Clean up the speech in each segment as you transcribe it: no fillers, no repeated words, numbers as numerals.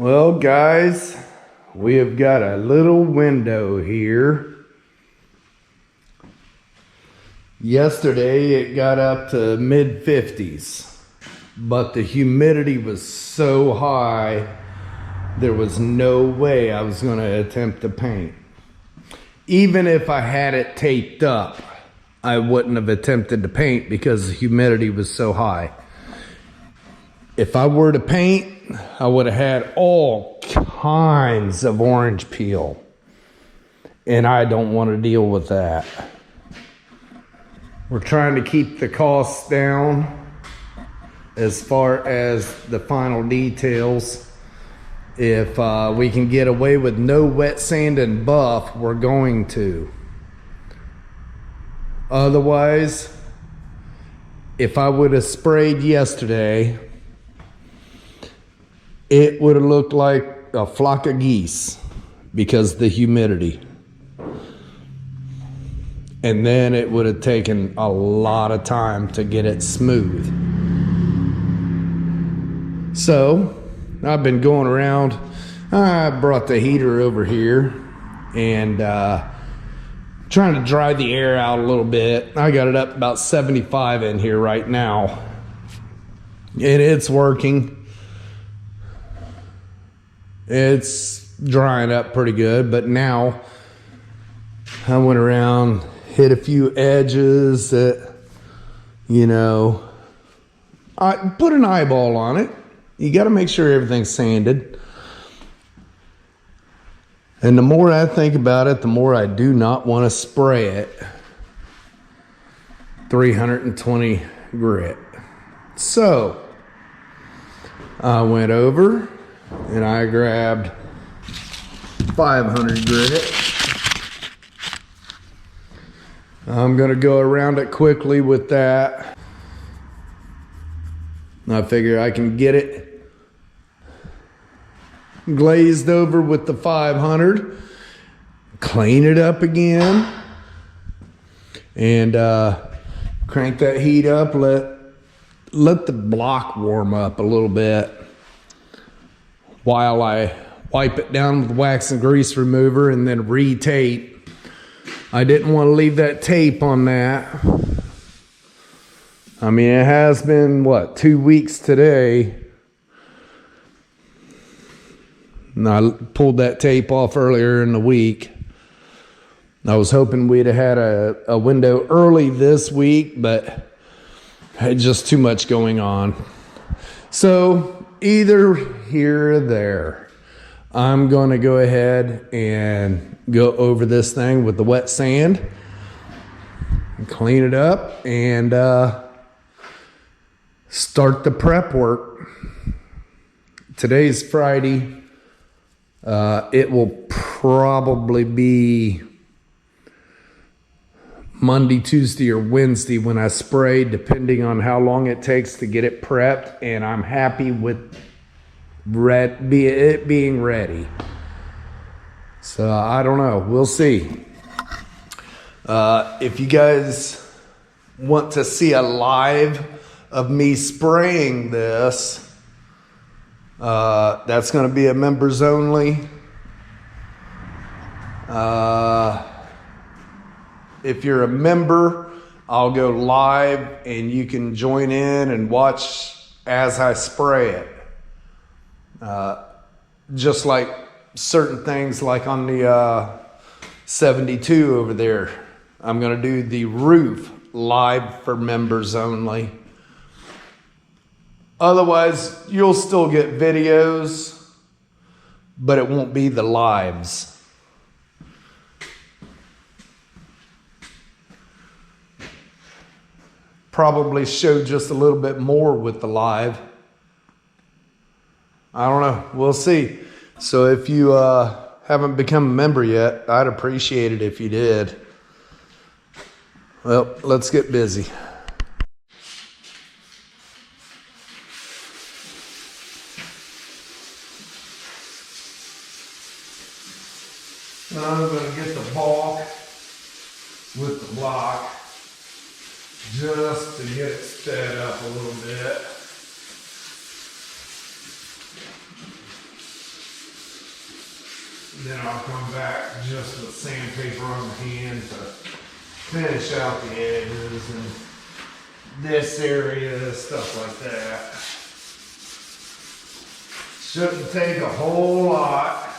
Well, guys, we have got a little window here. Yesterday it got up to mid 50s, but the humidity was so high there was no way I was going to attempt to paint. Even if I had it taped up, I wouldn't have attempted to paint because the humidity was so high. If I were to paint, I would have had all kinds of orange peel, and I don't want to deal with that. We're trying to keep the costs down as far as the final details. If we can get away with no wet sand and buff, we're going to. Otherwise, if I would have sprayed yesterday, it would have looked like a flock of geese because of the humidity. And then it would have taken a lot of time to get it smooth. So I've been going around. I brought the heater over here and trying to dry the air out a little bit. I got it up about 75 in here right now, and it's working. It's drying up pretty good, but now I went around, hit a few edges that, you know, I put an eyeball on it. You got to make sure everything's sanded. And the more I think about it, the more I do not want to spray it 320 grit. So I went over and I grabbed 500 grit. I'm going to go around it quickly with that. I figure I can get it glazed over with the 500, clean it up again, and crank that heat up, let the block warm up a little bit while I wipe it down with wax and grease remover and then re-tape. I didn't want to leave that tape on that. I mean, it has been, what, 2 weeks today. And I pulled that tape off earlier in the week. I was hoping we'd have had a window early this week, but had just too much going on. So either here or there, I'm going to go ahead and go over this thing with the wet sand and clean it up and start the prep work. Today's Friday. It will probably be Monday, Tuesday, or Wednesday when I spray, depending on how long it takes to get it prepped, and I'm happy with it being ready. So I don't know, we'll see. If you guys want to see a live of me spraying this, that's going to be a members only. If you're a member, I'll go live and you can join in and watch as I spray it. Just like certain things like on the 72 over there, I'm going to do the roof live for members only. Otherwise, you'll still get videos, but it won't be the lives. Probably show just a little bit more with the live. I don't know. We'll see. So if you haven't become a member yet, I'd appreciate it if you did. Well, let's get busy. I'm going to get the bulk with the block just to get it sped up a little bit. Then I'll come back just with sandpaper on the hand to finish out the edges and this area, stuff like that. Shouldn't take a whole lot.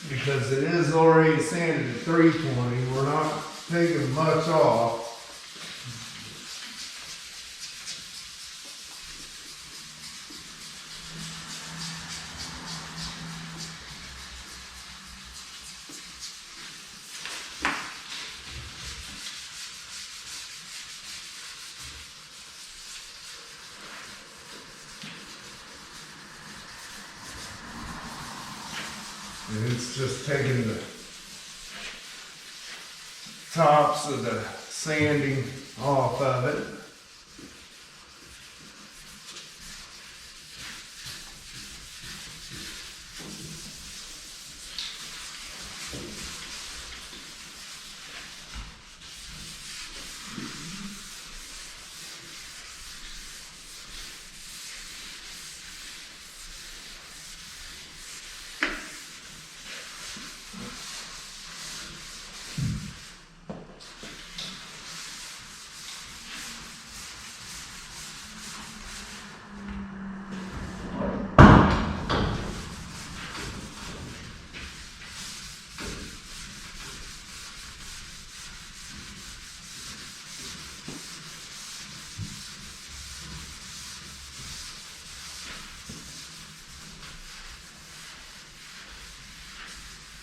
Because it is already sanded at 320, we're not taking much off. And it's just taking the tops of the sanding off of it.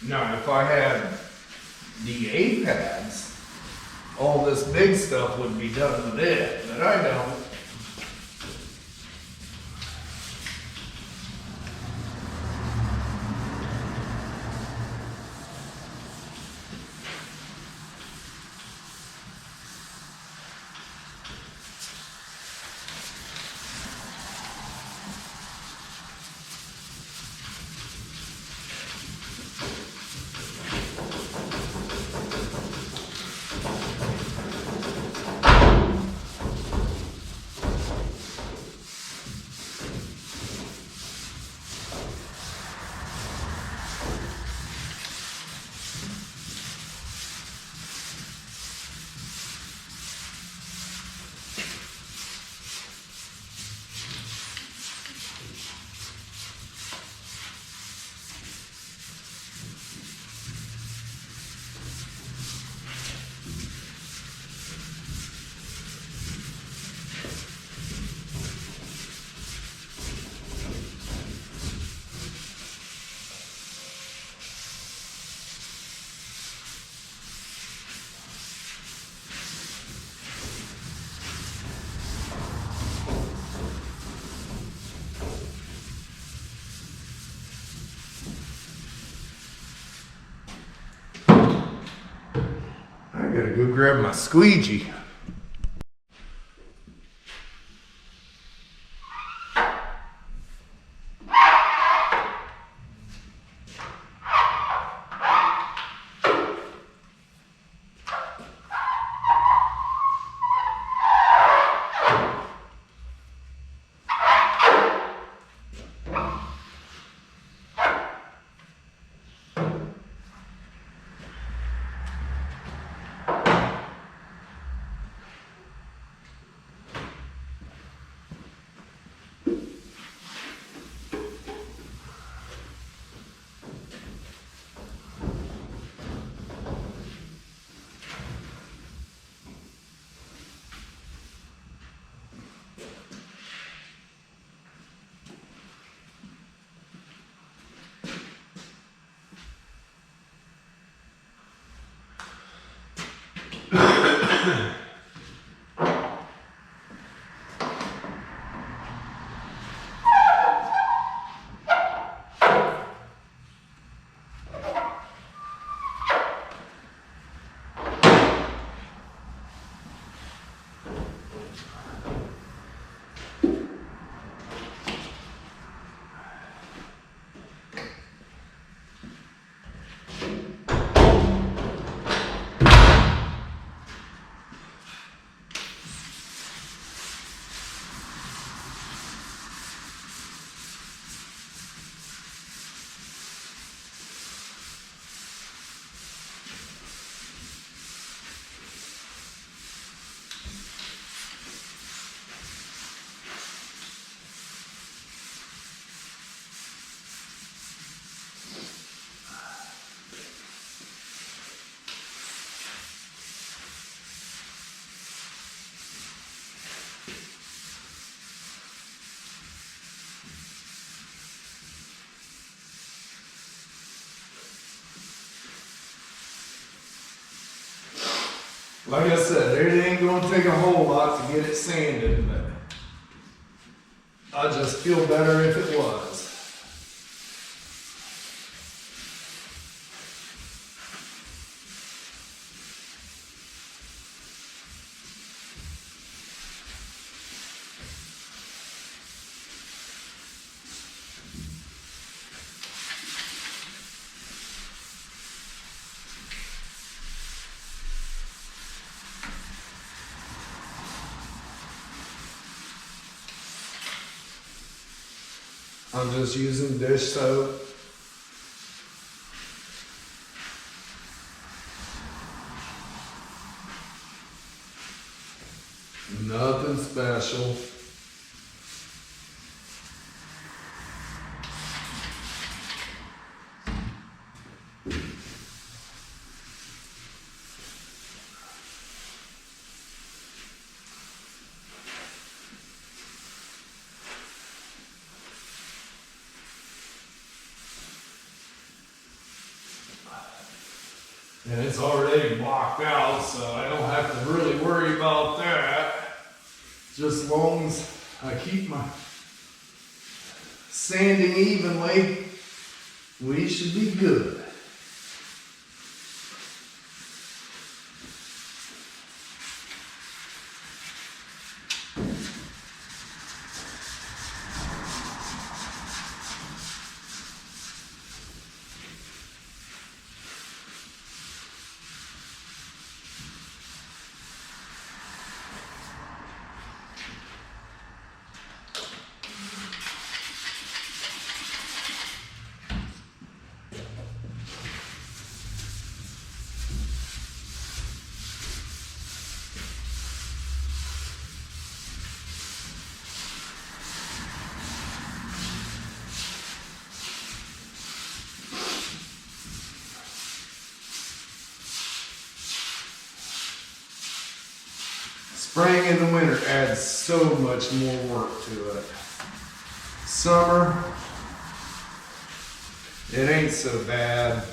Now, if I had the A pads, all this big stuff would be done with it, but I don't. I gotta go grab my squeegee. Like I said, it ain't gonna take a whole lot to get it sanded, but I just feel better if it was. I'm just using dish soap. Nothing special. And it's already blocked out, so I don't have to really worry about that. Just as long as I keep my sanding evenly, we should be good. Spring in the winter adds so much more work to it. Summer, it ain't so bad.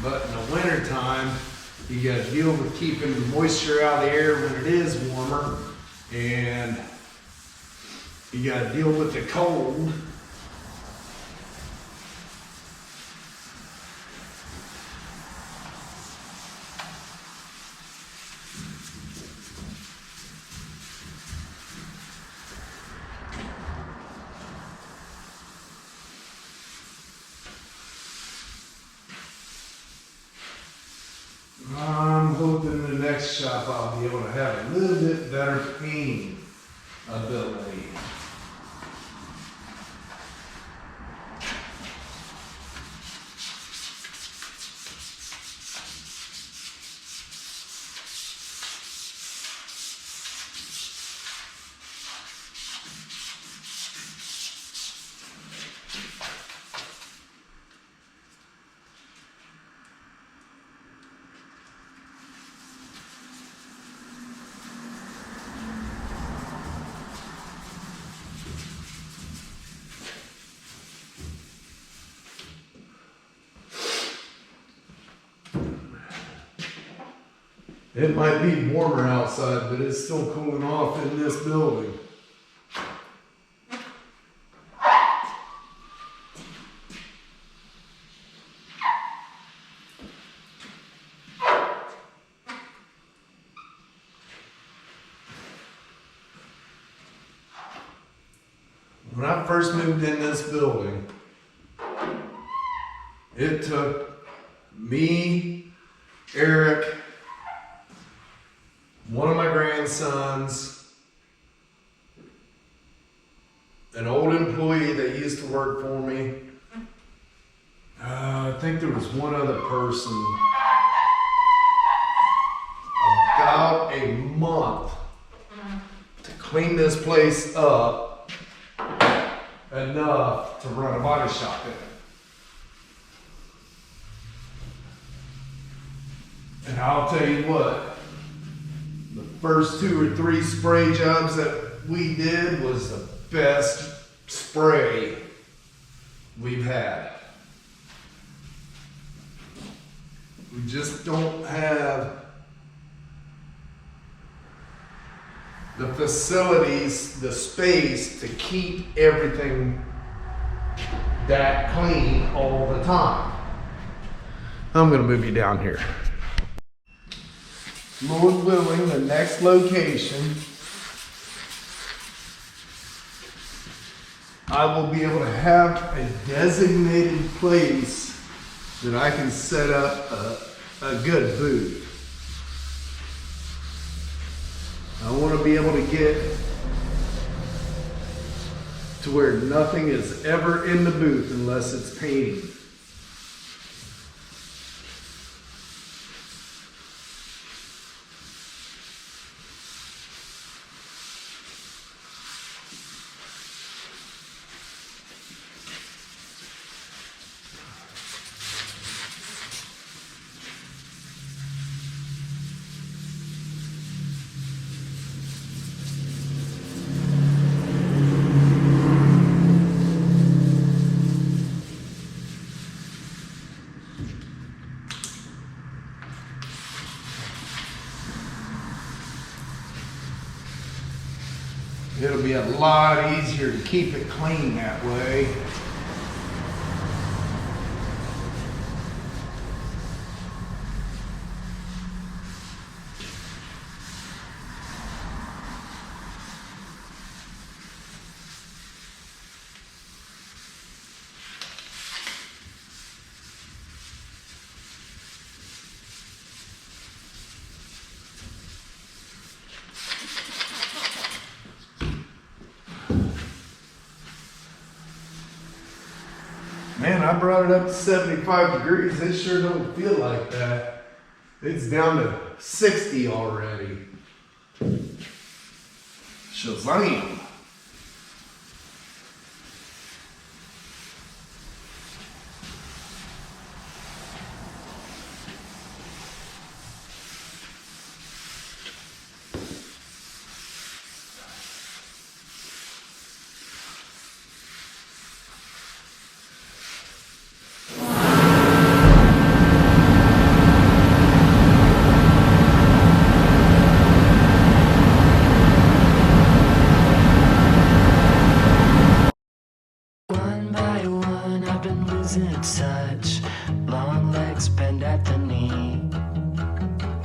But in the winter time, you gotta deal with keeping the moisture out of the air when it is warmer, and you gotta deal with the cold. I'm hoping the next shop I'll be able to have a little bit better painting ability. It might be warmer outside, but it's still cooling off in this building. When I first moved in this building, it took me, Eric, one of my grandsons, an old employee that used to work for me. I think there was one other person. About a month to clean this place up enough to run a body shop in it. And I'll tell you what, the first 2 or 3 spray jobs that we did was the best spray we've had. We just don't have the facilities, the space to keep everything that clean all the time. I'm gonna move you down here. Lord willing, the next location, I will be able to have a designated place that I can set up a good booth. I want to be able to get to where nothing is ever in the booth unless it's painting. It'll be a lot easier to keep it clean that way. Man, I brought it up to 75 degrees. It sure don't feel like that. It's down to 60 already. Shazam. Touch, long legs bend at the knee.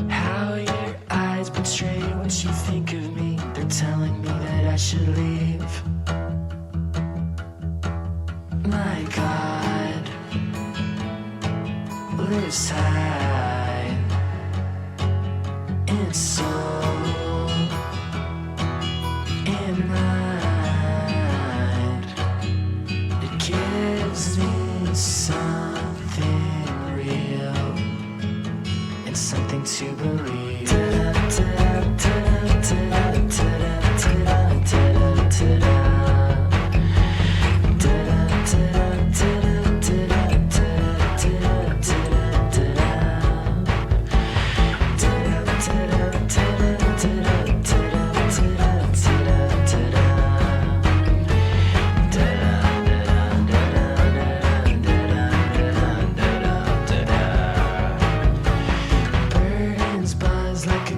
How your eyes betray what you think of me. They're telling me that I should leave. My God, lives high in soul, in mind. It gives me something real and something to believe.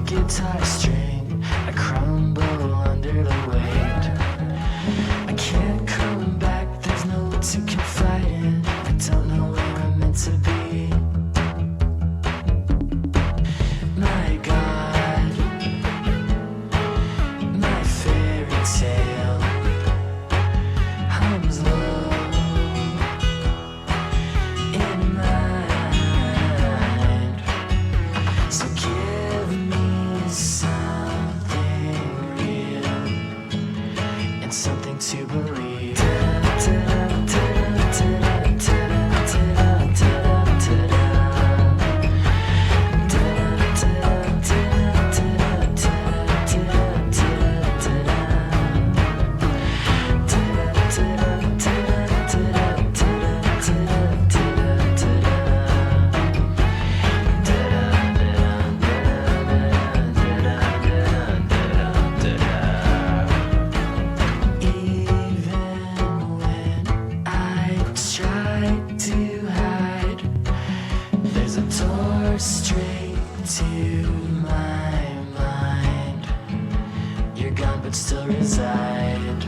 Guitar string, I crumble under the weight. I can't come back, there's no one to confide in. I don't know where I'm meant to be. My God, my fairy tale hums low in mind. So give me would still reside.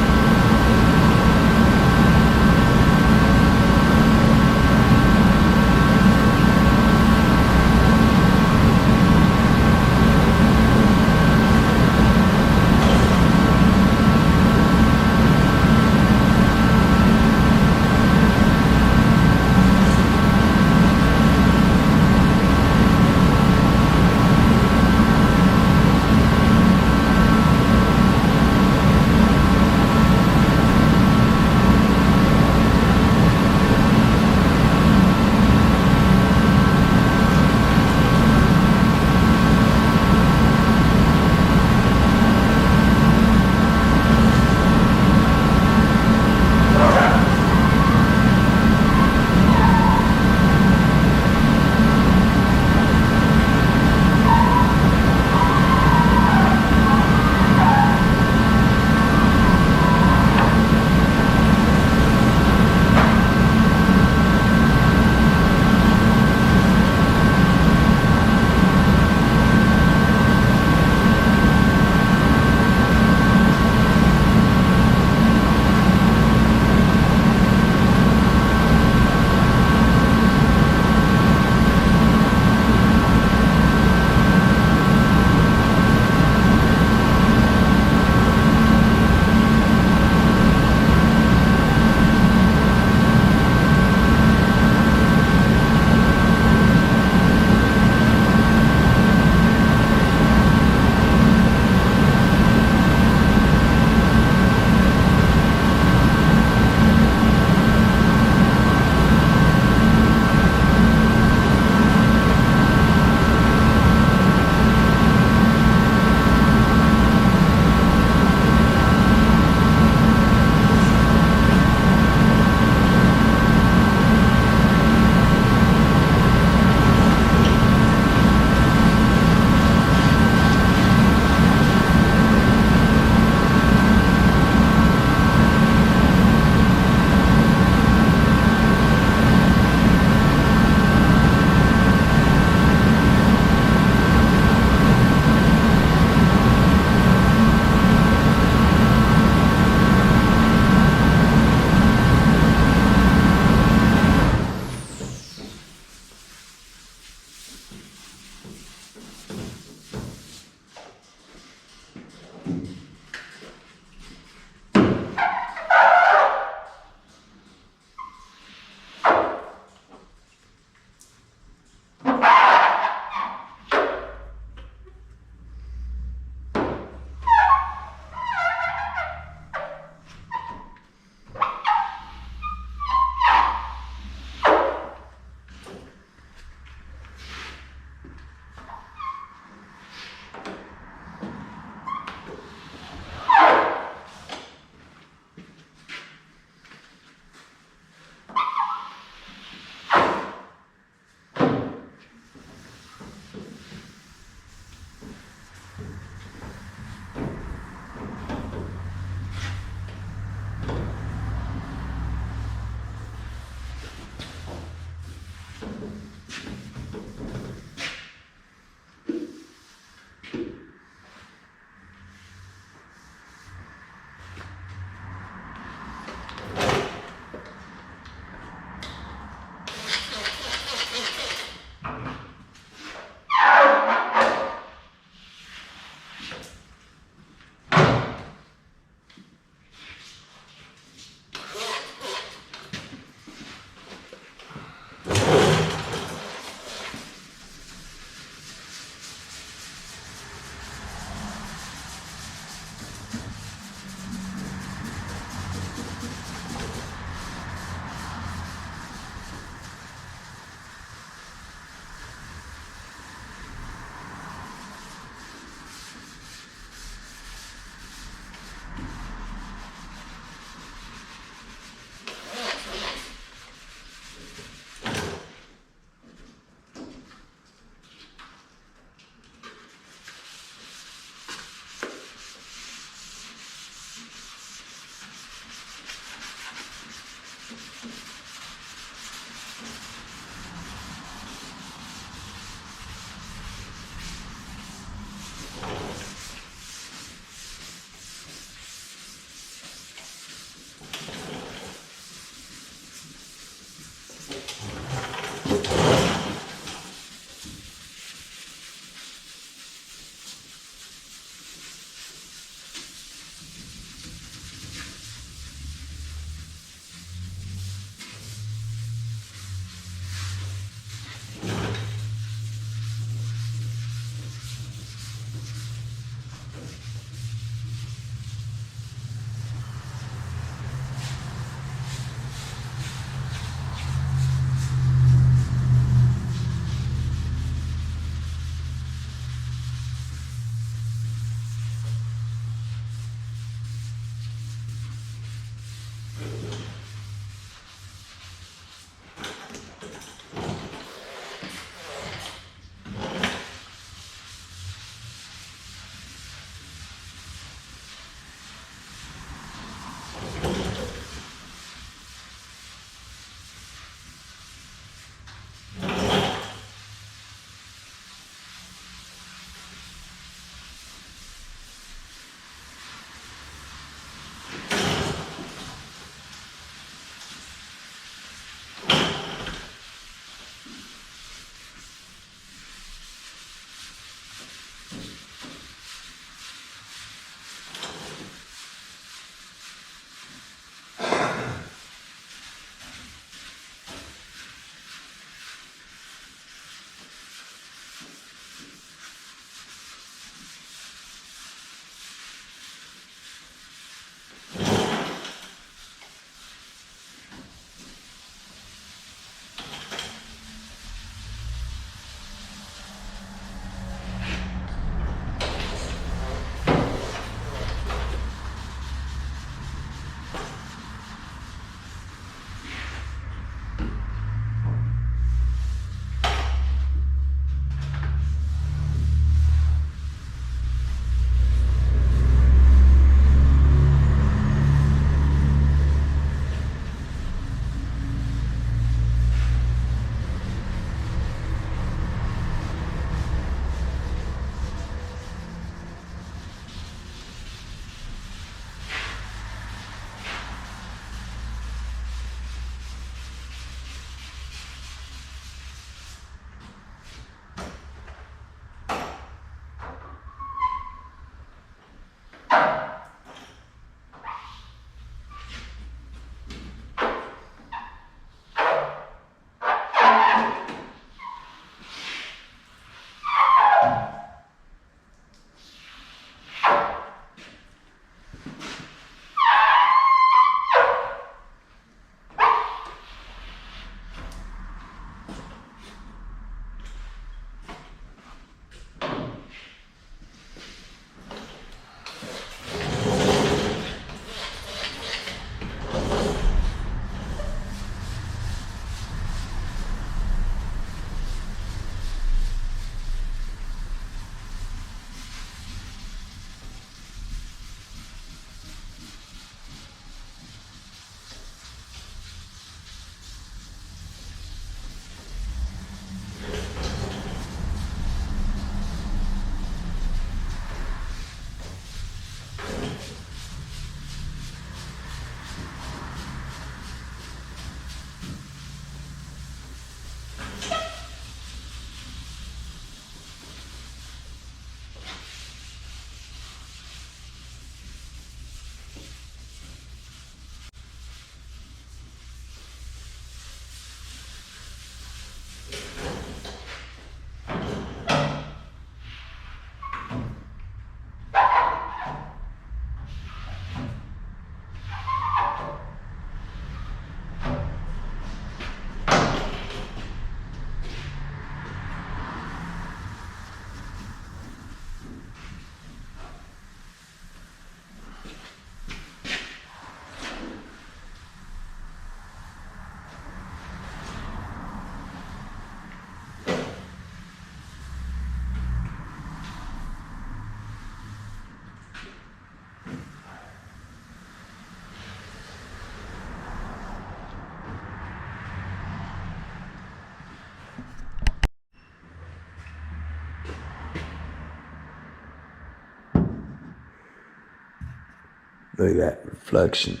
Look at that reflection.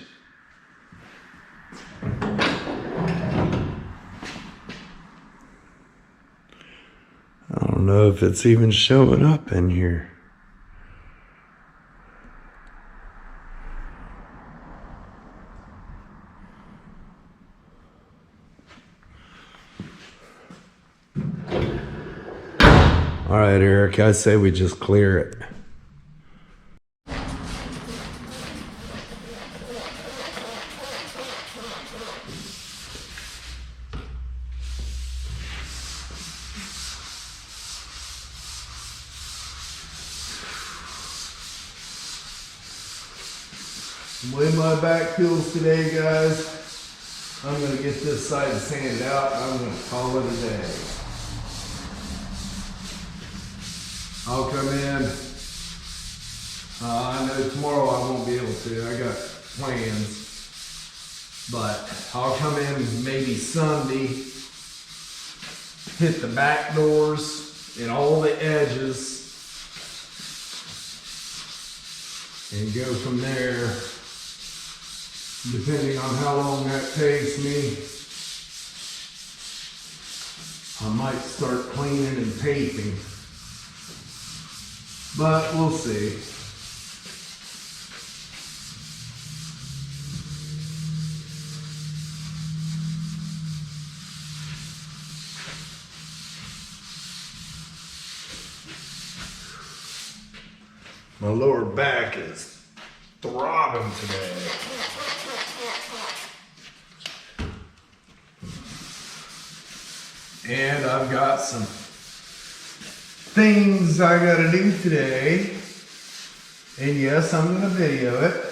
I don't know if it's even showing up in here. All right, Eric, I say we just clear it. The way my back feels today, guys, I'm going to get this side sanded out and I'm going to call it a day. I'll come in. I know tomorrow I won't be able to. I got plans. But I'll come in maybe Sunday, hit the back doors and all the edges, and go from there. Depending on how long that takes me, I might start cleaning and taping. But we'll see. My lower back is throbbing today. And I've got some things I gotta do today. And yes, I'm gonna video it.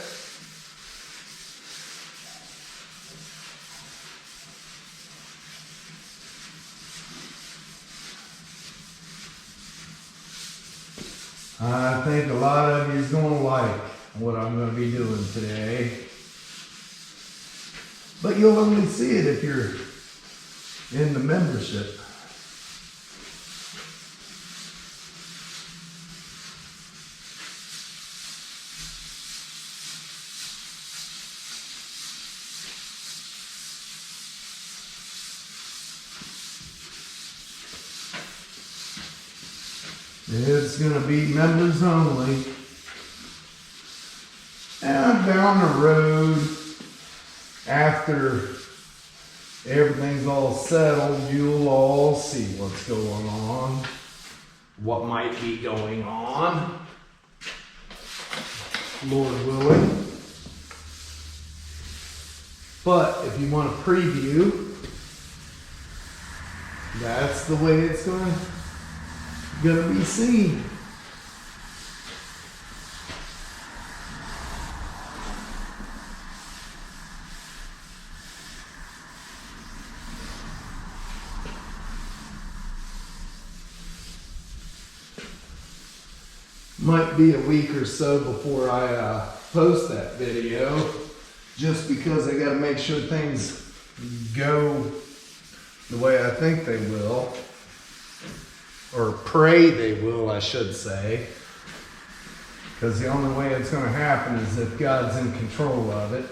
I think a lot of you is gonna like what I'm gonna be doing today. But you'll only see it if you're in the membership. It's gonna be members only. And down the road, after everything's all settled, you'll all see what's going on, what might be going on, Lord willing. But if you want a preview, that's the way it's gonna be seen. Might be a week or so before I post that video, just because I gotta make sure things go the way I think they will, or pray they will, I should say, because the only way it's gonna happen is if God's in control of it.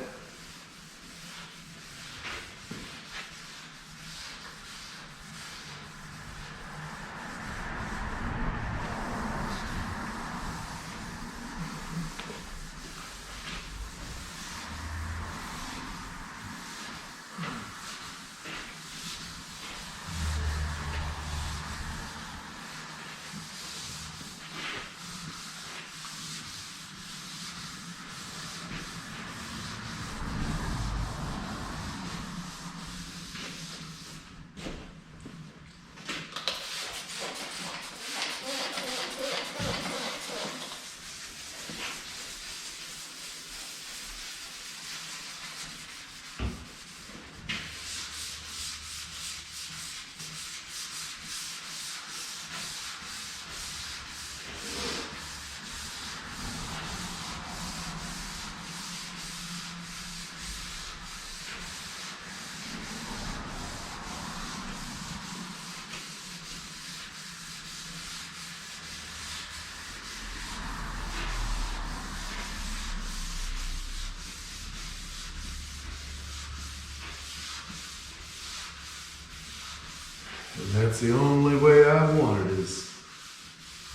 That's the only way I want it, is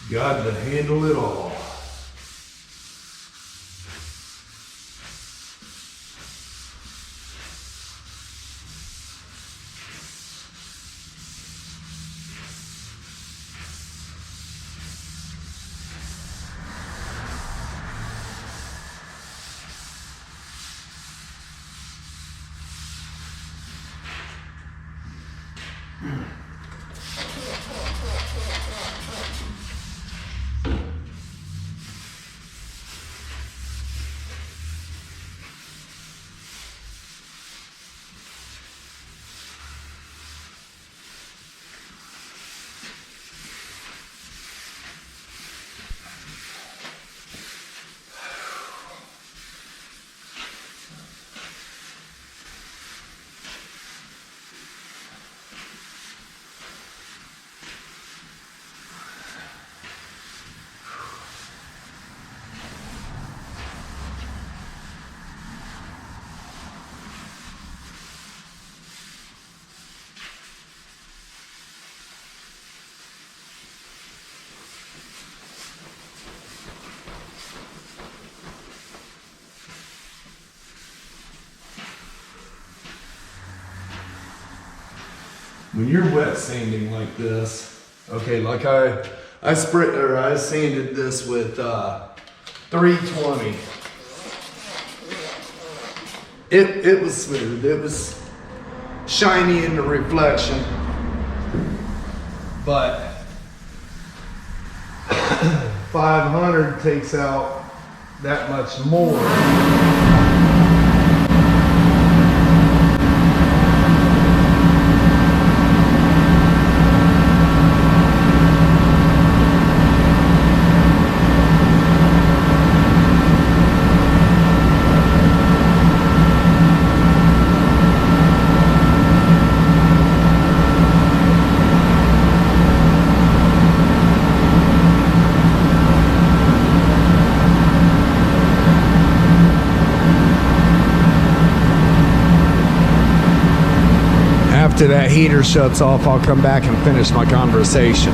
God to handle it all. When you're wet sanding like this, okay, like I sanded this with 320. It was smooth. It was shiny in the reflection, but 500 takes out that much more. After that heater shuts off, I'll come back and finish my conversation.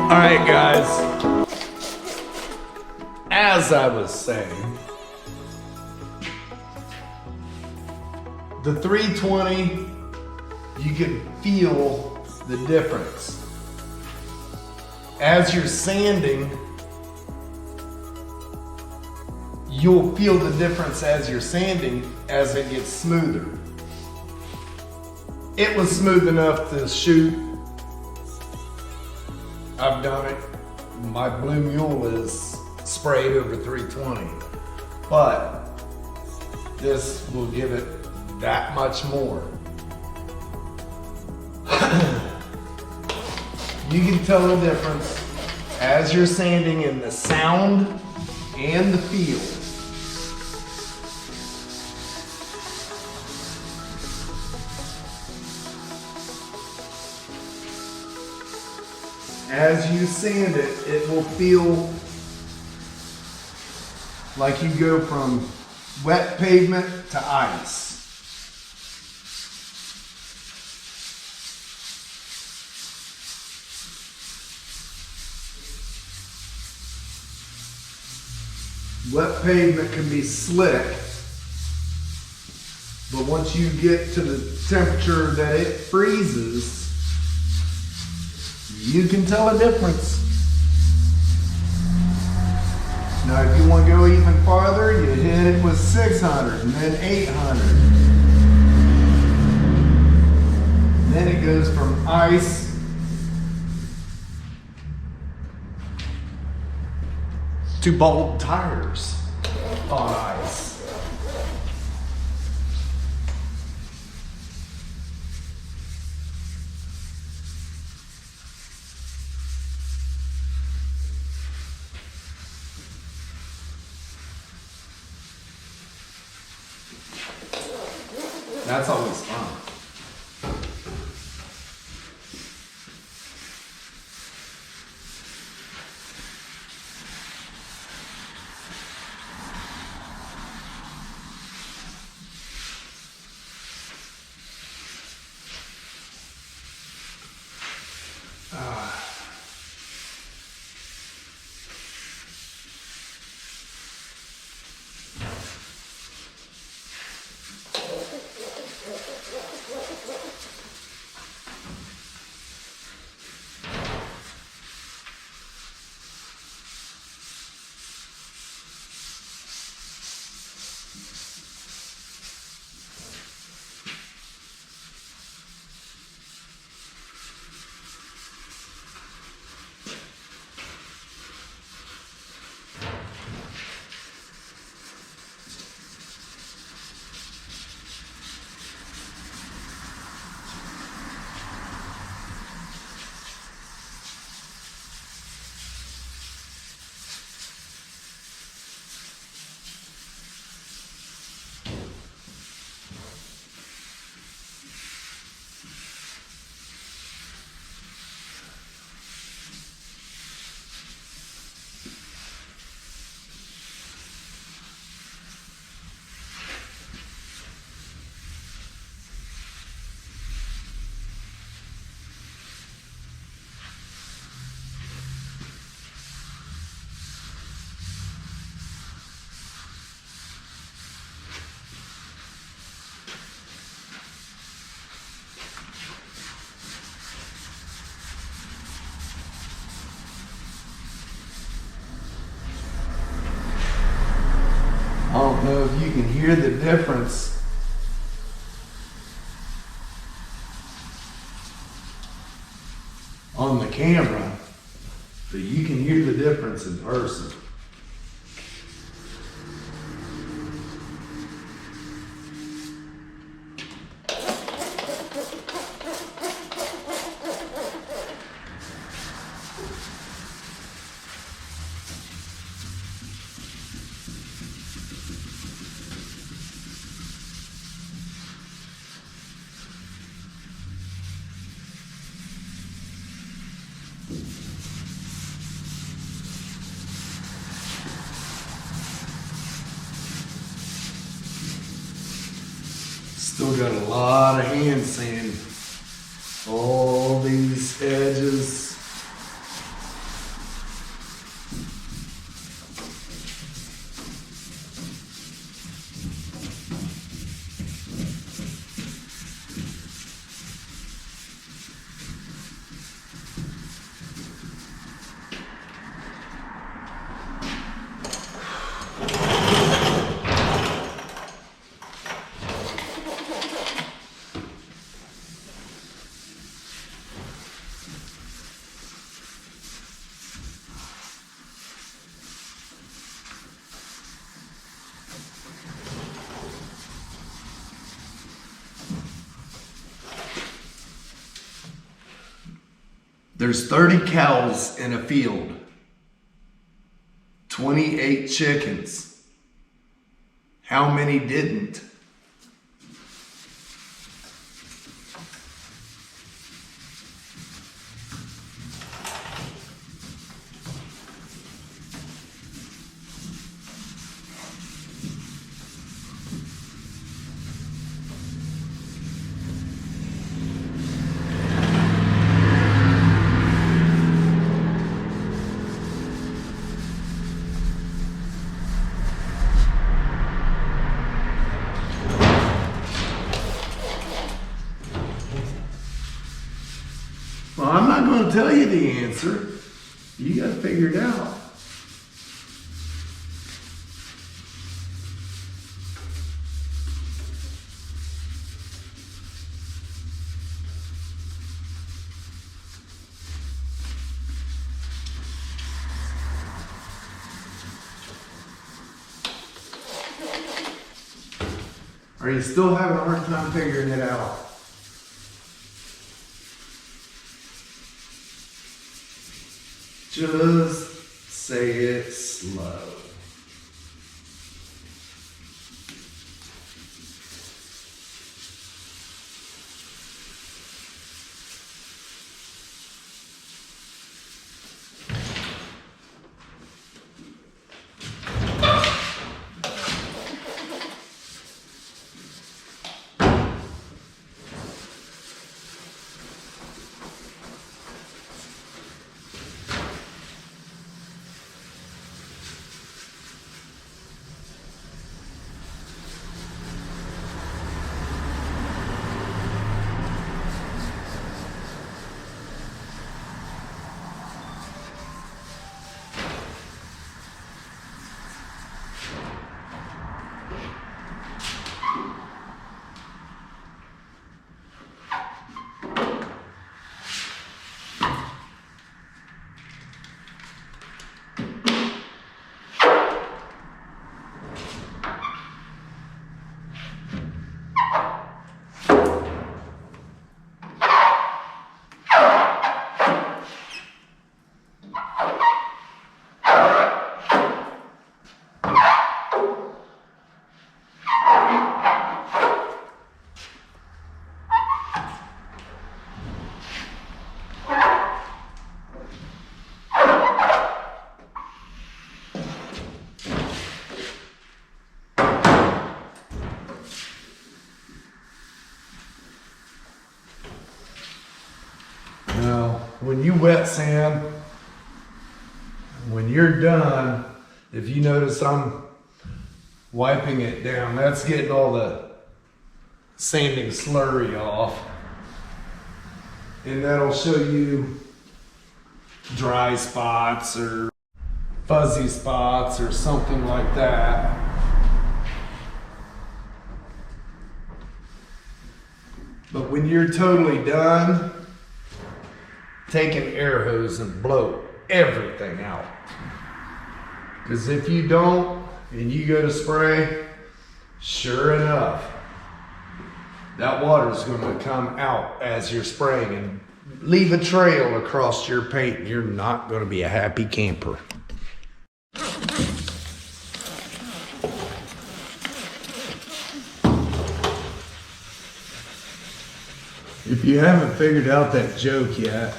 All right, guys. As I was saying, the 320, you can feel the difference. As you're sanding, you'll feel the difference as you're sanding as it gets smoother. It was smooth enough to shoot. I've done it. My Blue Mule is sprayed over 320, but this will give it that much more. You can tell the difference as you're sanding in the sound and the feel. As you sand it, it will feel like you go from wet pavement to ice. Wet pavement can be slick, but once you get to the temperature that it freezes, you can tell a difference. Now, if you want to go even farther, you hit it with 600 and then 800. Then it goes from ice to bald tires on ice. That's always fun. if you can hear the difference on the camera, but you can hear the difference in person. Still got a lot of hand sand. All these edges. There's 30 cows in a field, 28 chickens. How many didn't? Well, I'm not going to tell you the answer. You got to figure it out. Are you still having a hard time figuring it out? Just say it slow. Now, when you wet sand, when you're done, if you notice I'm wiping it down, that's getting all the sanding slurry off. And that'll show you dry spots or fuzzy spots or something like that. But when you're totally done, take an air hose and blow everything out. Because if you don't, and you go to spray, sure enough, that water is going to come out as you're spraying and leave a trail across your paint, and you're not going to be a happy camper. If you haven't figured out that joke yet,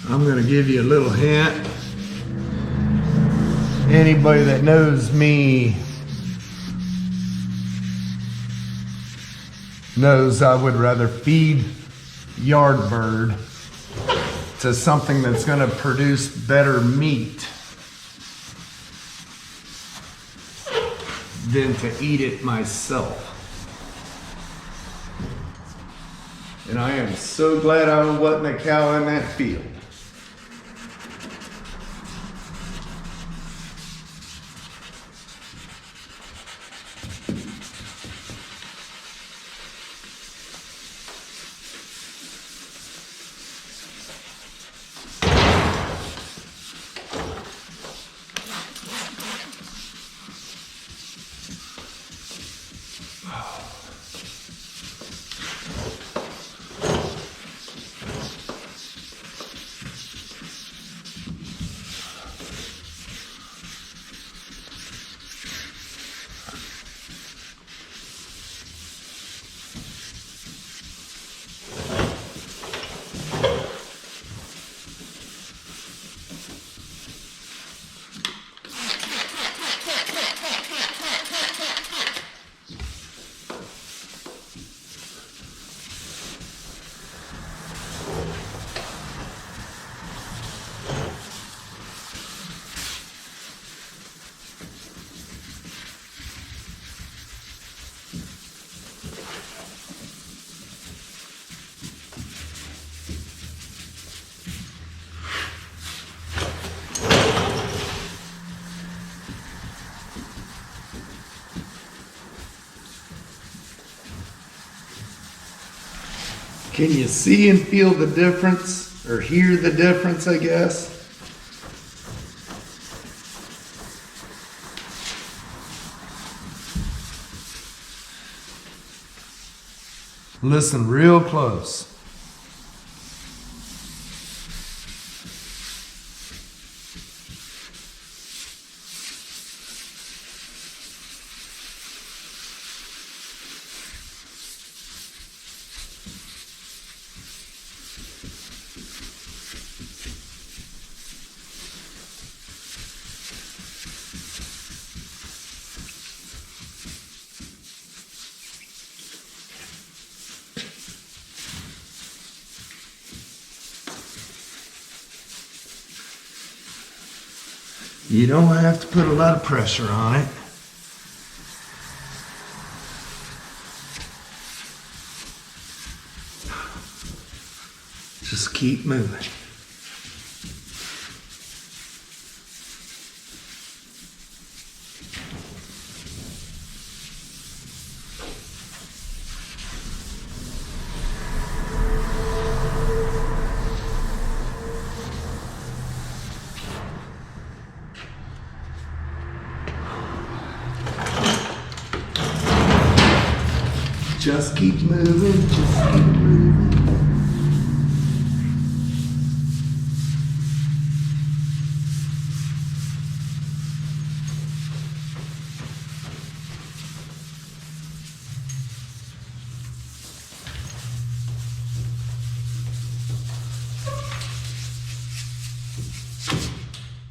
I'm going to give you a little hint. Anybody that knows me knows I would rather feed Yardbird to something that's going to produce better meat than to eat it myself. And I am so glad I wasn't a cow in that field. Can you see and feel the difference, or hear the difference, I guess? Listen real close. You don't have to put a lot of pressure on it. Just keep moving. Just keep moving, just keep moving.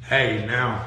Hey, now.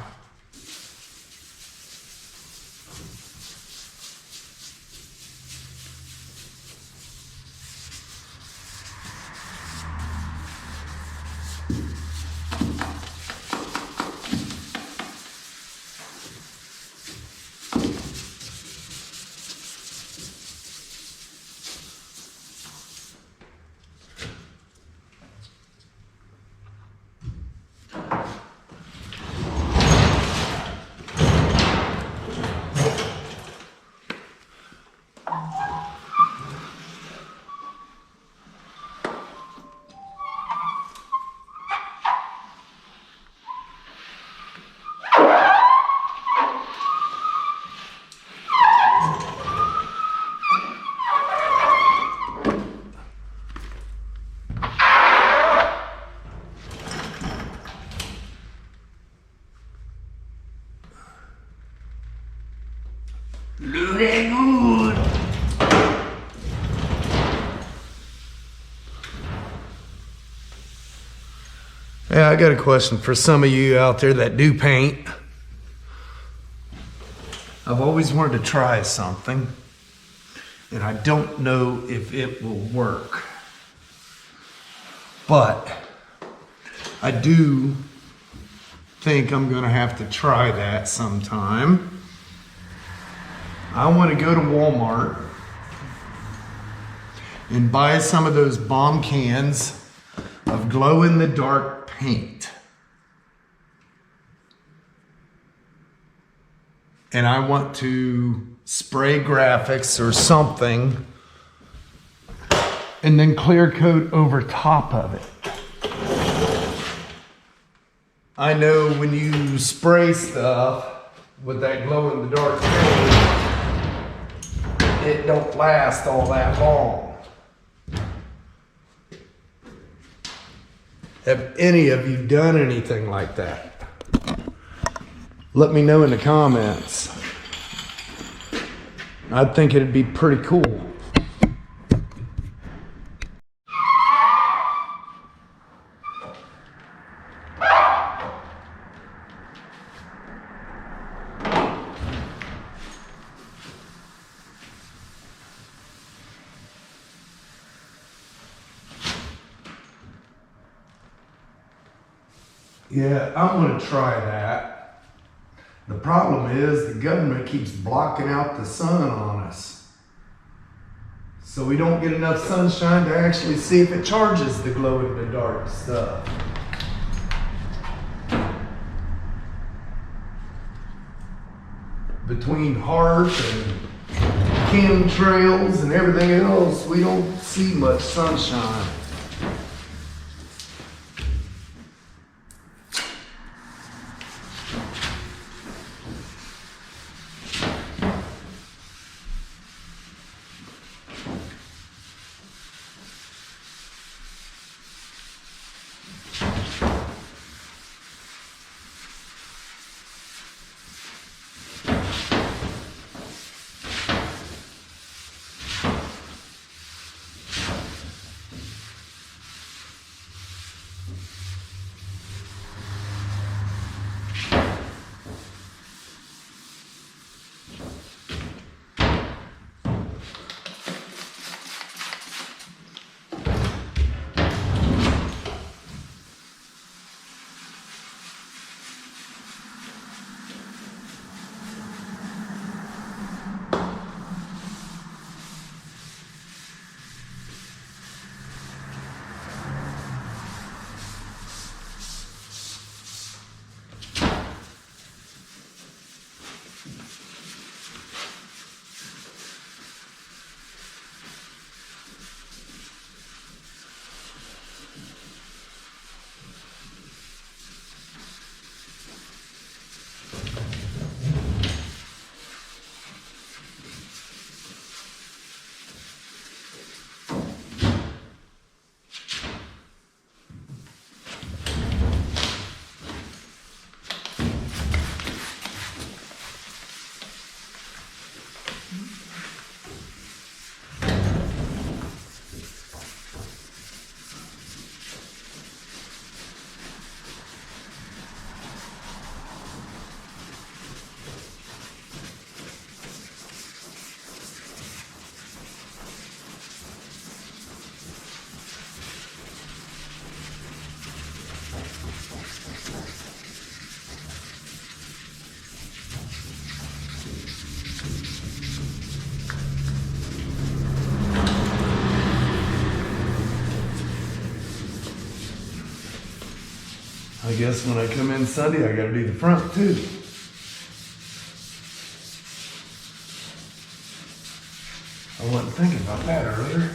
Very good. Yeah, I got a question for some of you out there that do paint. I've always wanted to try something, and I don't know if it will work. But I do think I'm gonna have to try that sometime. I want to go to Walmart and buy some of those bomb cans of glow-in-the-dark paint. And I want to spray graphics or something and then clear coat over top of it. I know when you spray stuff with that glow-in-the-dark paint, it don't last all that long. Have any of you done anything like that? Let me know in the comments. I think it'd be pretty cool. Yeah, I'm gonna try that. The problem is the government keeps blocking out the sun on us. So we don't get enough sunshine to actually see if it charges the glow-in-the-dark stuff. Between HARP and chemtrails and everything else, we don't see much sunshine. I guess when I come in Sunday, I gotta do the front too. I wasn't thinking about that earlier.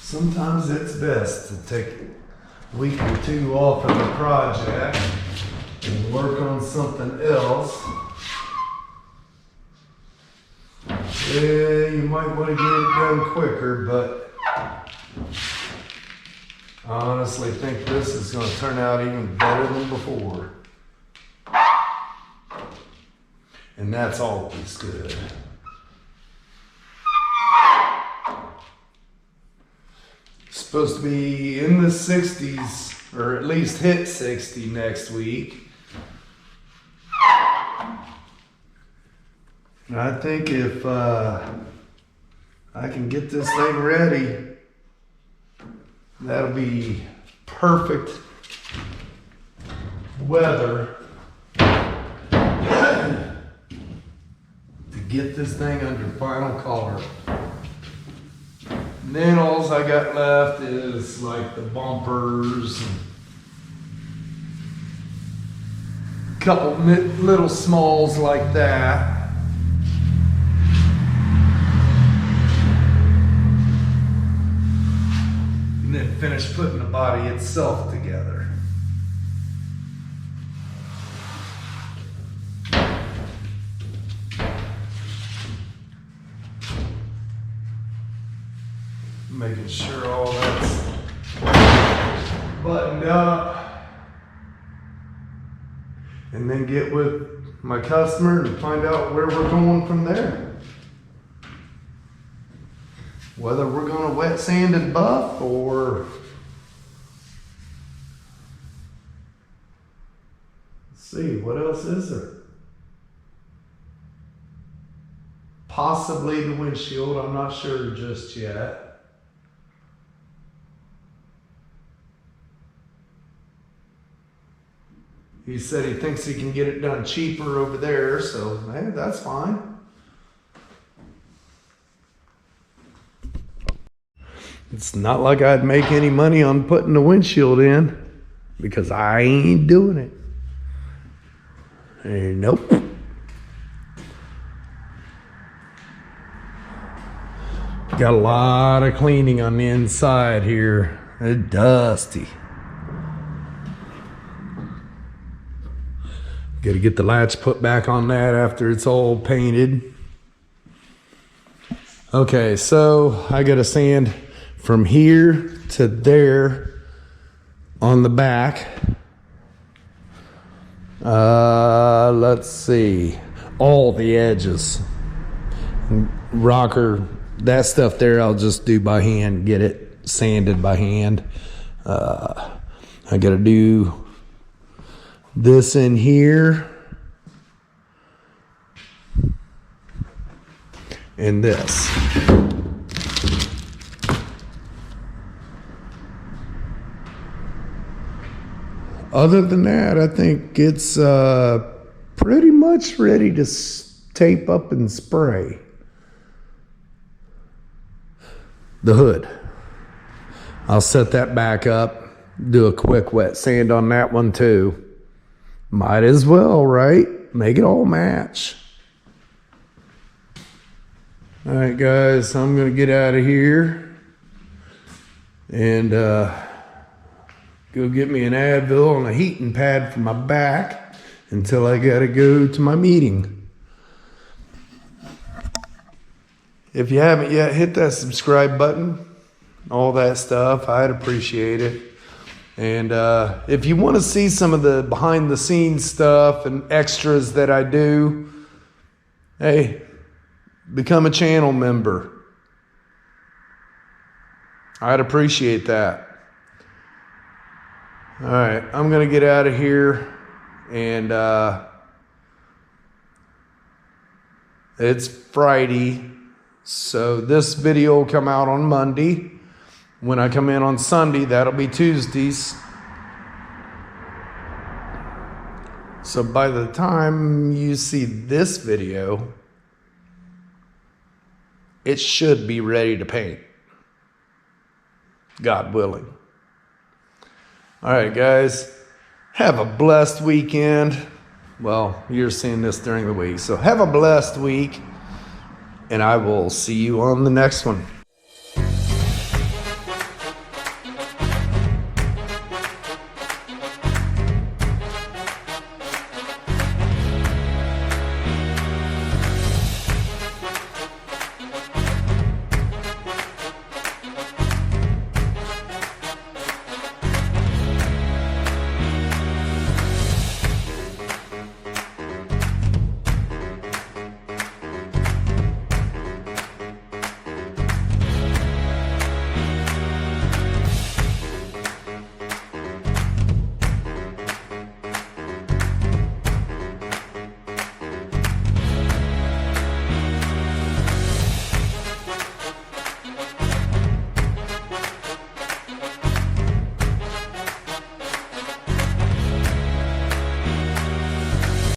Sometimes it's best to take a week or two off of a project and work on something else. Yeah, you might want to get it done quicker, but I honestly think this is going to turn out even better than before. And that's always good. Supposed to be in the 60s, or at least hit 60 next week. And I think if I can get this thing ready, that'll be perfect weather to get this thing under final color. And then all I got left is like the bumpers and a couple little smalls like that. And then finish putting the body itself together. Making sure all that's buttoned up. And then get with my customer and find out where we're going from there. Whether we're going to wet sand and buff or let's see, what else is there? Possibly the windshield, I'm not sure just yet. He said he thinks he can get it done cheaper over there, so hey, that's fine. It's not like I'd make any money on putting the windshield in because I ain't doing it. Nope. Got a lot of cleaning on the inside here. It's dusty. Got to get the latch put back on that after it's all painted. Okay, so I got to sand from here to there on the back. Let's see, all the edges. Rocker, that stuff there I'll just do by hand, get it sanded by hand. I gotta do this in here and this. Other than that, I think it's pretty much ready to tape up and spray. The hood. I'll set that back up, do a quick wet sand on that one too. Might as well, right? Make it all match. All right, guys, I'm gonna get out of here and go get me an Advil and a heating pad for my back until I gotta go to my meeting. If you haven't yet, hit that subscribe button, all that stuff. I'd appreciate it. And if you want to see some of the behind the scenes stuff and extras that I do, hey, become a channel member. I'd appreciate that. All right, I'm gonna get out of here, and it's Friday, so this video will come out on Monday. When I come in on Sunday, that'll be Tuesdays. So by the time you see this video, it should be ready to paint, God willing. All right, guys, have a blessed weekend. Well, you're seeing this during the week, so have a blessed week, and I will see you on the next one.